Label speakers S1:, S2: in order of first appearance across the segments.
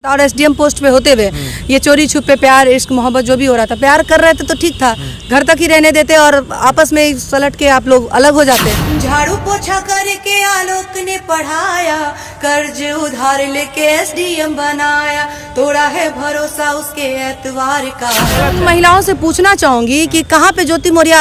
S1: और SDM post पे होते हुए ये चोरी छुपे प्यार इश्क मोहब्बत जो भी हो रहा था, प्यार कर रहे थे तो ठीक था, घर तक ही रहने देते और आपस में ही सलट के आप लोग अलग हो जाते। झाड़ू पोछा करके आलोक ने पढ़ाया, कर्ज उधार लेके एसडीएम बनाया, तोड़ा है भरोसा उसके एतवार का। महिलाओं से पूछना चाहूंगी कि कहाँ पे ज्योति मौर्य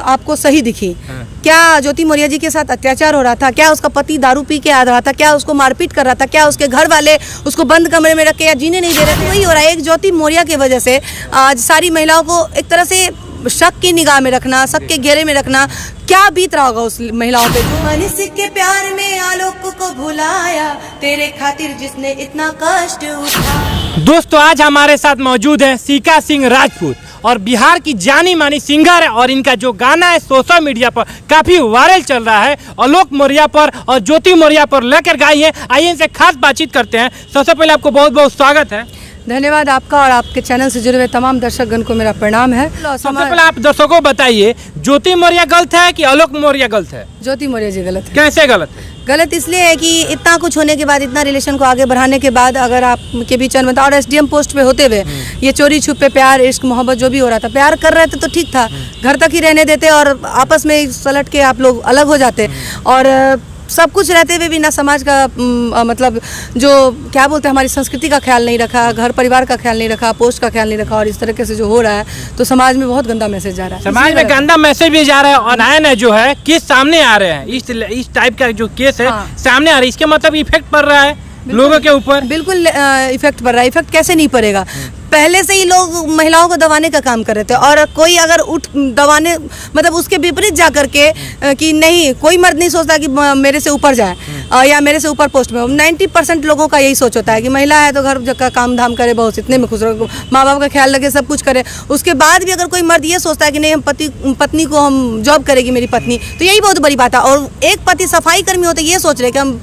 S1: आपको सही दिखी? क्या ज्योति मौर्य जी के साथ अत्याचार हो रहा था? क्या उसका पति दारू पी के आ रहा था? क्या उसको मारपीट कर रहा था? क्या उसके घर वाले उसको बंद कमरे में रख के या जीने नहीं दे रहे थे? वही हो रहा है, एक ज्योति मौर्य की वजह से आज सारी महिलाओं को एक तरह से शक की निगाह में रखना, शक के घेरे में रखना, क्या बीत रहा होगा उस महिलाओं पे? मनुष्य के प्यार में आलोक को भुलाया, तेरे खातिर जिसने इतना कष्ट उठाया।
S2: दोस्तों, आज हमारे साथ मौजूद है सीका सिंह राजपूत और बिहार की जानी मानी सिंगर है और इनका जो गाना है सोशल मीडिया पर काफी वायरल चल रहा है, आलोक मौर्य पर और ज्योति मौर्य पर लेकर गाई है। आइए इनसे खास बातचीत करते हैं। सबसे पहले आपको बहुत बहुत स्वागत है।
S1: धन्यवाद आपका और आपके चैनल से जुड़े हुए तमाम दर्शकगण को मेरा प्रणाम है।
S2: सबसे पहले आप दर्शकों को बताइए, ज्योति मौर्य गलत है कि आलोक मौर्य गलत है?
S1: ज्योति मौर्य जी गलत है।
S2: कैसे गलत है?
S1: गलत इसलिए है कि इतना कुछ होने के बाद, इतना रिलेशन को आगे बढ़ाने के बाद अगर आपके बीच में और एसडीएम पोस्ट पे होते हुए ये चोरी छुपे प्यार इश्क मोहब्बत जो भी हो रहा था, प्यार कर रहे थे तो ठीक था, घर तक ही रहने देते और आपस में ही सलट के आप लोग अलग हो जाते। और सब कुछ रहते हुए भी ना समाज का मतलब जो क्या बोलते हैं, हमारी संस्कृति का ख्याल नहीं रखा, घर परिवार का ख्याल नहीं रखा, पोस्ट का ख्याल नहीं रखा, और इस तरीके से जो हो रहा है तो समाज में बहुत गंदा मैसेज जा रहा है। समाज में
S2: गंदा मैसेज भी जा रहा है और नए नए जो है केस सामने आ रहे हैं, इस टाइप का जो केस है सामने आ रहा है, इसके मतलब इफेक्ट पड़ रहा है लोगों के ऊपर। बिल्कुल
S1: इफेक्ट पड़ रहा है। इफेक्ट कैसे नहीं पड़ेगा? पहले से ही लोग महिलाओं को दबाने का काम कर रहे थे और कोई अगर उठ दबाने मतलब उसके विपरीत जा करके कि नहीं, कोई मर्द नहीं सोचता कि मेरे से ऊपर जाए या मेरे से ऊपर पोस्ट में। 90% लोगों का यही सोच होता है कि महिला है तो घर का काम धाम करे, बहुत इतने में खुश रहो, माँ बाप का ख्याल रखे, सब कुछ करे। उसके बाद भी अगर कोई मर्द ये सोचता है कि नहीं, हम पत्नी को हम जॉब करेगी मेरी पत्नी, तो यही बहुत बड़ी बात है। और एक पति सफाई कर्मी होते ये सोच रहे कि हम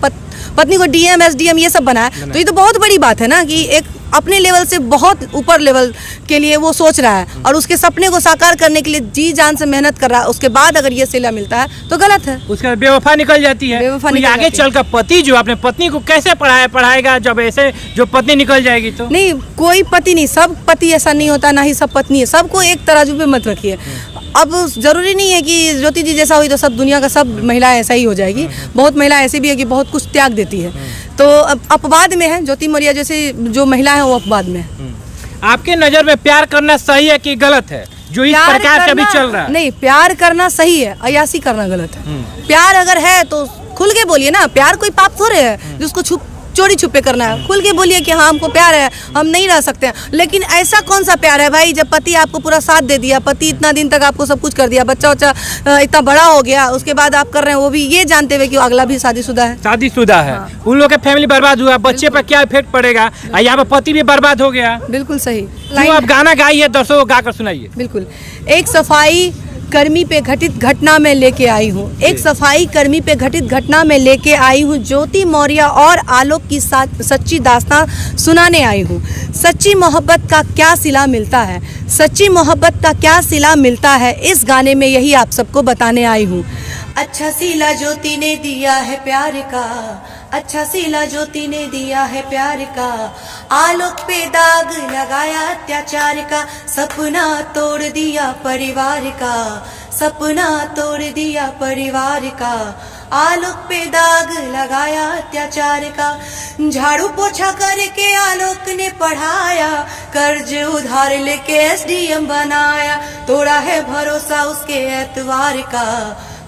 S1: पत्नी को डीएम एसडीएम ये सब बनाए, तो ये तो बहुत बड़ी बात है ना कि एक अपने लेवल से बहुत ऊपर लेवल के लिए वो सोच रहा है और उसके सपने को साकार करने के लिए जी जान से मेहनत कर रहा है। उसके बाद अगर ये सिला मिलता है तो गलत है,
S2: उसका बेवफा निकल जाती है। आगे चलकर पति जो अपने पत्नी को कैसे पढ़ाएगा जब ऐसे जो पत्नी निकल जाएगी तो?
S1: नहीं, कोई पति नहीं, सब पति ऐसा नहीं होता, ना ही सब पत्नी है। सबको एक तराजू पे मत रखिए। अब जरूरी नहीं है कि ज्योति जी जैसा हुई तो सब दुनिया का सब महिलाएं ऐसा ही हो जाएगी। बहुत महिला ऐसी भी है कि बहुत कुछ त्याग देती है, तो अपवाद में है। ज्योति मौर्य जैसे जो महिला है वो अपवाद में है।
S2: आपके नजर में प्यार करना सही है कि गलत है जो इस प्रकार से अभी चल रहा है?
S1: नहीं, प्यार करना सही है, अयासी करना गलत है। प्यार अगर है तो खुल के बोलिए ना, प्यार कोई पाप थोड़े है जिसको चोरी छुपे करना है। खुल के बोलिए कि हाँ हमको प्यार है, हम नहीं रह सकते हैं। लेकिन ऐसा कौन सा प्यार है भाई, जब पति आपको पूरा साथ दे दिया, पति इतना दिन तक आपको सब कुछ कर दिया, बच्चा इतना बड़ा हो गया, उसके बाद आप कर रहे हैं वो भी ये जानते हुए कि अगला भी शादीशुदा है।
S2: शादीशुदा है। हाँ। उन लोगों का फैमिली बर्बाद हुआ, बच्चे पर क्या इफेक्ट पड़ेगा, यहाँ पर पति भी बर्बाद हो गया।
S1: बिल्कुल सही।
S2: आप गाना गाइए, दर्शकों को गाकर सुनाइए।
S1: बिल्कुल। एक सफाई कर्मी पे घटित घटना में लेके आई हूँ, एक सफाई कर्मी पे घटित घटना में लेके आई हूँ, ज्योति मौर्य और आलोक की सच्ची दास्तां सुनाने आई हूँ। सच्ची मोहब्बत का क्या सिला मिलता है, सच्ची मोहब्बत का क्या सिला मिलता है, इस गाने में यही आप सबको बताने आई हूँ। अच्छा सिला ज्योति ने दिया है प्यार का, अच्छा सिला ज्योति ने दिया है प्यार का, आलोक पे दाग लगाया अत्याचार का, सपना तोड़ दिया परिवार का, सपना तोड़ दिया परिवार का, आलोक पे दाग लगाया अत्याचार का। झाड़ू पोछा करके आलोक ने पढ़ाया, कर्ज उधार लेके एसडीएम बनाया, तोड़ा है भरोसा उसके एतवार का,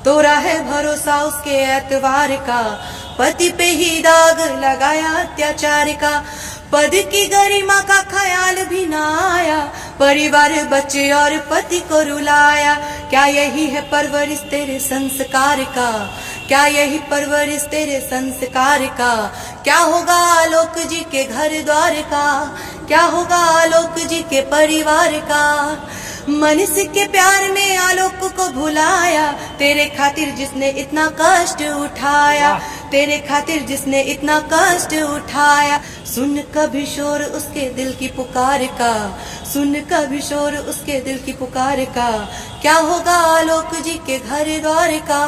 S1: तोड़ा है भरोसा उसके एतवार का, पति पे ही दाग लगाया अत्याचार का, पद की गरिमा का ख्याल भी ना आया, परिवार बच्चे और पति को रुलाया। क्या यही है परवरिश तेरे संस्कार का, क्या यही परवरिश तेरे संस्कार का, क्या होगा आलोक जी के घर द्वार का, क्या होगा आलोक जी के परिवार का। मनुष्य के प्यार में आलोक को भुलाया, तेरे खातिर जिसने इतना कष्ट उठाया, तेरे खातिर जिसने इतना कष्ट उठाया। सुन कभी शोर उसके दिल की पुकार का, सुन कभी शोर उसके दिल की पुकार का, क्या होगा आलोक जी के घर द्वार का,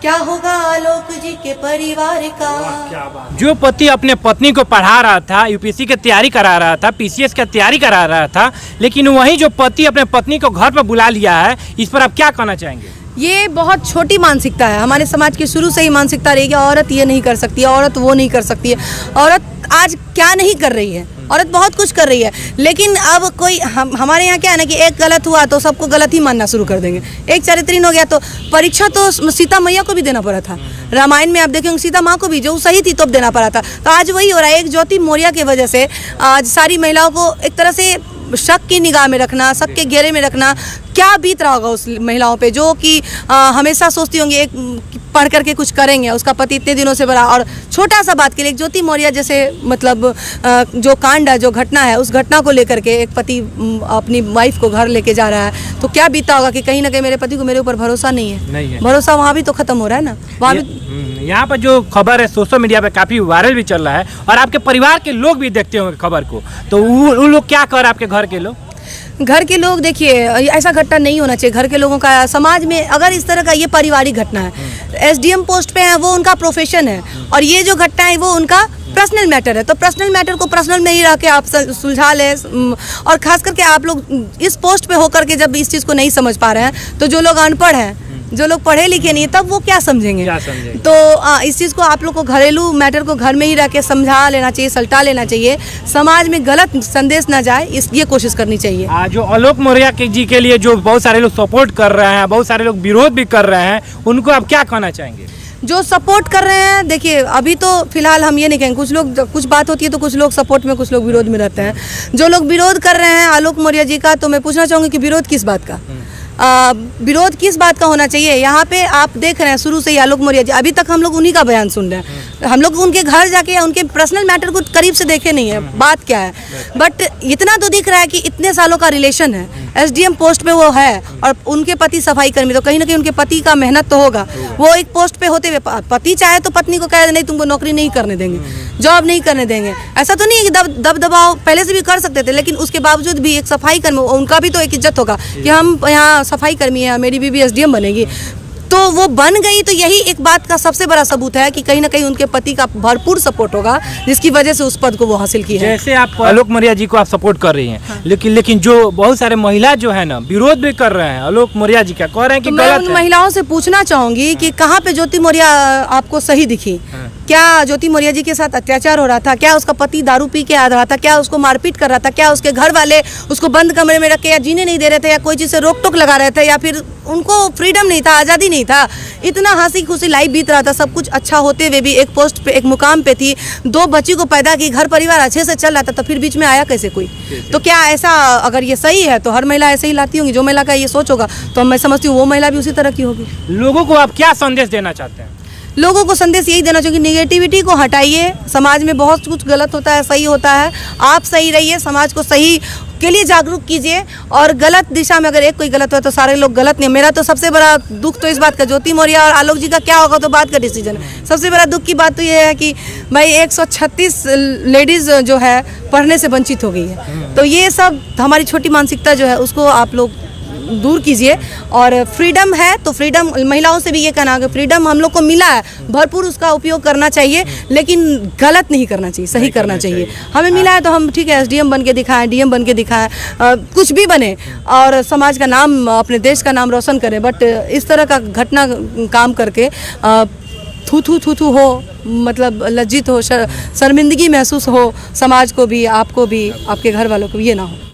S1: क्या होगा आलोक जी के परिवार का।
S2: जो पति अपने पत्नी को पढ़ा रहा था, यूपीएससी की तैयारी करा रहा था, पीसीएस की तैयारी करा रहा था, लेकिन वही जो पति अपने पत्नी को घर पर बुला लिया है, इस पर आप क्या कहना चाहेंगे?
S1: ये बहुत छोटी मानसिकता है। हमारे समाज की शुरू से ही मानसिकता रही कि औरत ये नहीं कर सकती है, औरत वो नहीं कर सकती है। औरत आज क्या नहीं कर रही है, औरत बहुत कुछ कर रही है। लेकिन अब कोई हमारे यहाँ क्या है ना कि एक गलत हुआ तो सबको गलत ही मानना शुरू कर देंगे। एक चरित्रहीन हो गया तो परीक्षा तो सीता मैया को भी देना पड़ा था। रामायण में आप देखेंगे सीता माँ को भी जो सही थी तो देना पड़ा था। तो आज वही हो रहा है। एक ज्योति मौर्य की वजह से आज सारी महिलाओं को एक तरह से शक की निगाह में रखना, शक के घेरे में रखना, क्या बीत रहा होगा उस महिलाओं पे जो कि हमेशा सोचती होंगी एक पढ़ करके कुछ करेंगे, उसका पति इतने दिनों से बड़ा। और छोटा सा बात के लिए ज्योति मौर्य जैसे मतलब जो कांड है, जो घटना है, उस घटना को लेकर के एक पति अपनी वाइफ को घर लेके जा रहा है तो क्या बीता होगा कि कहीं ना कहीं मेरे पति को मेरे ऊपर भरोसा नहीं है। भरोसा वहाँ भी तो खत्म हो रहा है ना। वहाँ भी
S2: यहाँ पर जो खबर है सोशल मीडिया पे काफी वायरल भी चल रहा है और आपके परिवार के लोग भी देखते होंगे खबर को, तो वो लोग क्या कर, आपके घर के लोग?
S1: घर के लोग देखिए ऐसा घटना नहीं होना चाहिए। घर के लोगों का समाज में अगर इस तरह का ये पारिवारिक घटना है, एसडीएम पोस्ट पे है, वो उनका प्रोफेशन है, और ये जो घटना है वो उनका पर्सनल मैटर है। तो पर्सनल मैटर को पर्सनल में ही रह के आप सुलझा लें। और खास करके आप लोग इस पोस्ट पे होकर के जब इस चीज़ को नहीं समझ पा रहे हैं, तो जो लोग अनपढ़ हैं, जो लोग पढ़े लिखे नहीं, तब वो क्या समझेंगे? तो इस चीज़ को आप लोग को घरेलू मैटर को घर में ही रह के समझा लेना चाहिए, सल्टा लेना चाहिए। समाज में गलत संदेश ना जाए, ये कोशिश करनी चाहिए।
S2: जो आलोक मौर्य जी के लिए जो बहुत सारे लोग सपोर्ट कर रहे हैं, बहुत सारे लोग विरोध भी कर रहे हैं, उनको आप क्या कहना चाहेंगे?
S1: जो सपोर्ट कर रहे हैं, देखिए अभी तो फिलहाल हम ये नहीं कहेंगे। कुछ लोग, कुछ बात होती है तो कुछ लोग सपोर्ट में, कुछ लोग विरोध में रहते हैं। जो लोग विरोध कर रहे हैं आलोक मौर्य जी का, तो मैं पूछना चाहूँगी कि विरोध किस बात का? विरोध किस बात का होना चाहिए? यहाँ पे आप देख रहे हैं शुरू से ही आलोक मौर्य जी, अभी तक हम लोग उन्हीं का बयान सुन रहे हैं। हम लोग उनके घर जाके या उनके पर्सनल मैटर को करीब से देखे नहीं है, बात क्या है। बट इतना तो दिख रहा है कि इतने सालों का रिलेशन है, एसडीएम पोस्ट पे वो है और उनके पति सफाई कर्मी, तो कहीं ना कहीं उनके पति का मेहनत तो होगा। वो एक पोस्ट पे होते हुए पति चाहे तो पत्नी को कह दे नहीं तुमको नौकरी नहीं करने देंगे, जॉब नहीं करने देंगे। ऐसा तो नहीं है कि दबदबाव पहले से भी कर सकते थे, लेकिन उसके बावजूद भी एक सफाई कर्मी, उनका भी तो एक इज्जत होगा कि हम यहाँ सफाई कर्मी है, मेरी बीवी एसडीएम बनेगी। तो वो बन गई, तो यही एक बात का सबसे बड़ा सबूत है कि कहीं ना कहीं उनके पति का भरपूर सपोर्ट होगा, जिसकी वजह से उस पद को वो हासिल की है।
S2: जैसे आप आलोक मौर्य जी को आप सपोर्ट कर रही हैं, हाँ। लेकिन जो बहुत सारे महिला जो है ना विरोध भी कर रहे हैं आलोक मौर्य जी का, कह रहे हैं कि
S1: तो
S2: गलत है।
S1: मैं उन महिलाओं से पूछना चाहूंगी कि कहाँ पे ज्योति मौर्य आपको सही दिखी? क्या ज्योति मौर्य जी के साथ अत्याचार हो रहा था? क्या उसका पति दारू पी के आ रहा था? क्या उसको मारपीट कर रहा था? क्या उसके घर वाले उसको बंद कमरे में रख के या जीने नहीं दे रहे थे, या कोई चीज़ से रोक टोक लगा रहे थे, या फिर उनको फ्रीडम नहीं था, आज़ादी नहीं था? इतना हंसी खुशी लाइफ बीत रहा था, सब कुछ अच्छा होते हुए भी एक पोस्ट पे, एक मुकाम पे थी, 2 बच्ची को पैदा की, घर परिवार अच्छे से चल रहा था, तो फिर बीच में आया कैसे कोई? तो क्या ऐसा, अगर ये सही है तो हर महिला ऐसे ही लाती होंगी? जो महिला का ये सोच होगा तो मैं समझती हूँ वो महिला भी उसी तरह की होगी।
S2: लोगों को आप क्या संदेश देना चाहते हैं?
S1: लोगों को संदेश यही देना चाहिए कि निगेटिविटी को हटाइए। समाज में बहुत कुछ गलत होता है, सही होता है। आप सही रहिए, समाज को सही के लिए जागरूक कीजिए, और गलत दिशा में अगर एक कोई गलत हो तो सारे लोग गलत नहीं। मेरा तो सबसे बड़ा दुख तो इस बात का, ज्योति मौर्य और आलोक जी का क्या होगा तो बात का डिसीजन है। सबसे बड़ा दुख की बात तो ये है कि भाई 136 लेडीज़ जो है पढ़ने से वंचित हो गई है। तो ये सब हमारी छोटी मानसिकता जो है उसको आप लोग दूर कीजिए। और फ्रीडम है तो फ्रीडम, महिलाओं से भी ये कहना है कि फ्रीडम हम लोग को मिला है, भरपूर उसका उपयोग करना चाहिए, लेकिन गलत नहीं करना चाहिए, सही करना चाहिए। हमें मिला है तो हम ठीक है एसडीएम बन के दिखाएं, डीएम बन के दिखाएं, कुछ भी बने और समाज का नाम, अपने देश का नाम रोशन करें। बट इस तरह का घटना काम करके थू हो, मतलब लज्जित हो, शर्मिंदगी महसूस हो समाज को भी, आपको भी, आपके घर वालों को भी, ये ना हो।